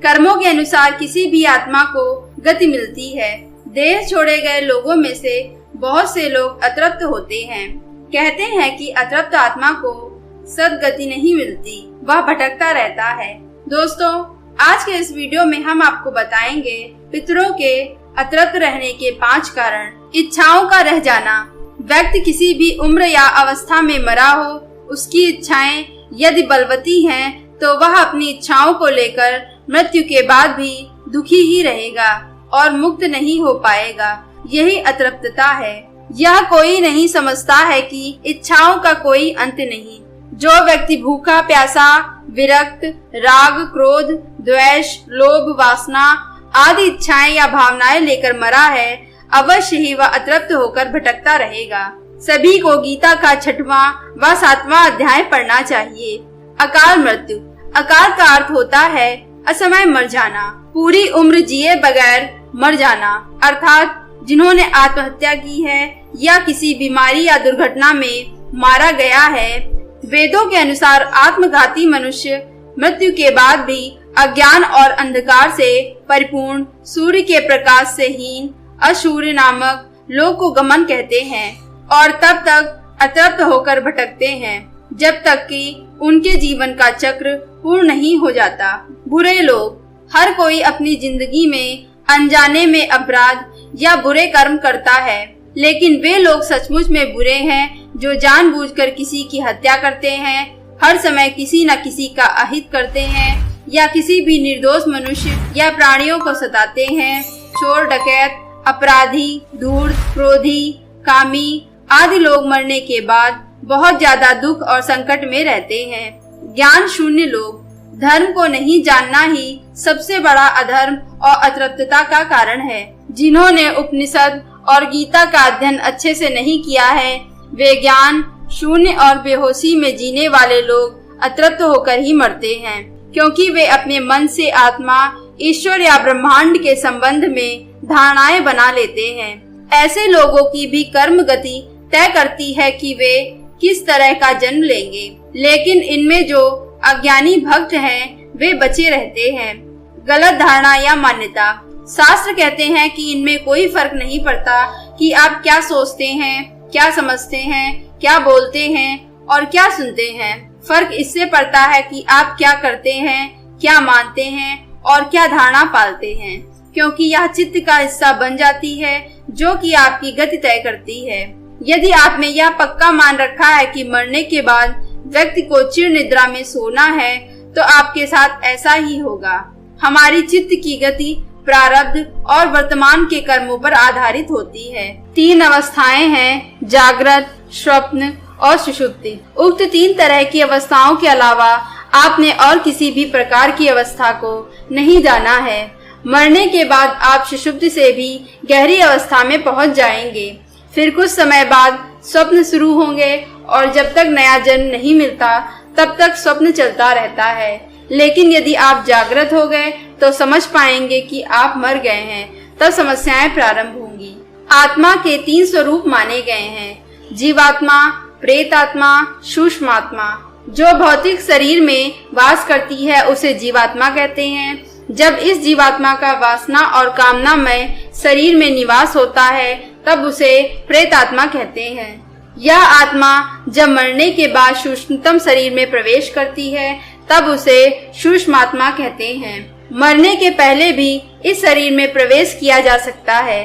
कर्मों के अनुसार किसी भी आत्मा को गति मिलती है। देह छोड़े गए लोगों में से बहुत से लोग अतृप्त होते हैं। कहते हैं कि अतृप्त आत्मा को सद्गति नहीं मिलती, वह भटकता रहता है। दोस्तों, आज के इस वीडियो में हम आपको बताएंगे पितरों के अतृप्त रहने के 5 कारण। इच्छाओं का रह जाना। व्यक्ति किसी भी उम्र या अवस्था में मरा हो, उसकी इच्छाएं यदि बलवती हैं, तो वह अपनी इच्छाओं को लेकर मृत्यु के बाद भी दुखी ही रहेगा और मुक्त नहीं हो पाएगा। यही अतृप्तता है। यह कोई नहीं समझता है कि इच्छाओं का कोई अंत नहीं। जो व्यक्ति भूखा प्यासा, विरक्त, राग, क्रोध, द्वेष, लोभ, वासना आदि इच्छाएं या भावनाएं लेकर मरा है, अवश्य ही वह अतृप्त होकर भटकता रहेगा। सभी को गीता का 6वां व 7वां अध्याय पढ़ना चाहिए। अकाल मृत्यु। अकाल का अर्थ होता है असमय मर जाना, पूरी उम्र जिए बगैर मर जाना, अर्थात जिन्होंने आत्महत्या की है या किसी बीमारी या दुर्घटना में मारा गया है। वेदों के अनुसार आत्मघाती मनुष्य मृत्यु के बाद भी अज्ञान और अंधकार से परिपूर्ण, सूर्य के प्रकाश से हीन असूर्य नामक लोक को गमन कहते हैं और तब तक अतृप्त होकर भटकते हैं जब तक कि उनके जीवन का चक्र पूर्ण नहीं हो जाता। बुरे लोग। हर कोई अपनी जिंदगी में अनजाने में अपराध या बुरे कर्म करता है, लेकिन वे लोग सचमुच में बुरे हैं जो जानबूझकर किसी की हत्या करते हैं, हर समय किसी न किसी का अहित करते हैं या किसी भी निर्दोष मनुष्य या प्राणियों को सताते हैं। चोर, डकैत, अपराधी, धूर्त, क्रोधी, कामी आदि लोग मरने के बाद बहुत ज्यादा दुख और संकट में रहते हैं। ज्ञान शून्य लोग। धर्म को नहीं जानना ही सबसे बड़ा अधर्म और अतृप्तता का कारण है। जिन्होंने उपनिषद और गीता का अध्ययन अच्छे से नहीं किया है, वे ज्ञान शून्य और बेहोशी में जीने वाले लोग अतृप्त होकर ही मरते हैं, क्योंकि वे अपने मन से आत्मा, ईश्वर या ब्रह्मांड के संबंध में धारणाएं बना लेते हैं। ऐसे लोगों की भी कर्म गति तय करती है कि वे किस तरह का जन्म लेंगे, लेकिन इनमें जो अज्ञानी भक्त हैं, वे बचे रहते हैं। गलत धारणा या मान्यता। शास्त्र कहते हैं कि इनमें कोई फर्क नहीं पड़ता कि आप क्या सोचते हैं, क्या समझते हैं, क्या बोलते हैं और क्या सुनते हैं। फर्क इससे पड़ता है कि आप क्या करते हैं, क्या मानते हैं और क्या धारणा पालते हैं, क्योंकि यह चित्त का हिस्सा बन जाती है जो कि आपकी गति तय करती है। यदि आपने यह पक्का मान रखा है कि मरने के बाद व्यक्ति को चिर निद्रा में सोना है, तो आपके साथ ऐसा ही होगा। हमारी चित्त की गति प्रारब्ध और वर्तमान के कर्मों पर आधारित होती है। 3 अवस्थाएं हैं, जागृत, स्वप्न और सुषुप्ति। उक्त 3 तरह की अवस्थाओं के अलावा आपने और किसी भी प्रकार की अवस्था को नहीं जाना है। मरने के बाद आप सुषुप्ति से भी गहरी अवस्था में पहुंच जाएंगे। फिर कुछ समय बाद स्वप्न शुरू होंगे और जब तक नया जन्म नहीं मिलता तब तक स्वप्न चलता रहता है। लेकिन यदि आप जागृत हो गए तो समझ पाएंगे कि आप मर गए हैं, तब समस्याएं प्रारंभ होंगी। आत्मा के 3 स्वरूप माने गए हैं, जीवात्मा, प्रेतात्मा, सूक्ष्मात्मा। जो भौतिक शरीर में वास करती है उसे जीवात्मा कहते हैं। जब इस जीवात्मा का वासना और कामनामय शरीर में निवास होता है तब उसे प्रेतात्मा कहते हैं। यह आत्मा जब मरने के बाद सूक्ष्मतम शरीर में प्रवेश करती है तब उसे सूक्ष्मात्मा कहते हैं। मरने के पहले भी इस शरीर में प्रवेश किया जा सकता है।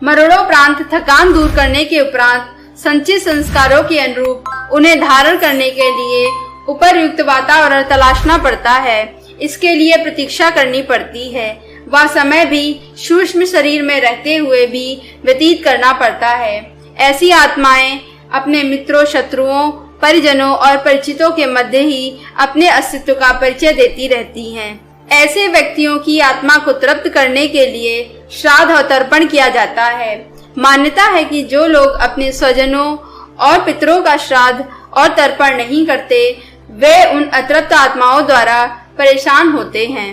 मरणोपरांत थकान दूर करने के उपरांत संचित संस्कारों के अनुरूप उन्हें धारण करने के लिए उपयुक्त वातावरण तलाशना पड़ता है। इसके लिए प्रतीक्षा करनी पड़ती है। वह समय भी सूक्ष्म शरीर में रहते हुए भी व्यतीत करना पड़ता है। ऐसी आत्माएं अपने मित्रों, शत्रुओं, परिजनों और परिचितों के मध्य ही अपने अस्तित्व का परिचय देती रहती हैं। ऐसे व्यक्तियों की आत्मा को तृप्त करने के लिए श्राद्ध और तर्पण किया जाता है। मान्यता है कि जो लोग अपने स्वजनों और पितरों का श्राद्ध और तर्पण नहीं करते, वे उन अतृप्त आत्माओं द्वारा परेशान होते हैं।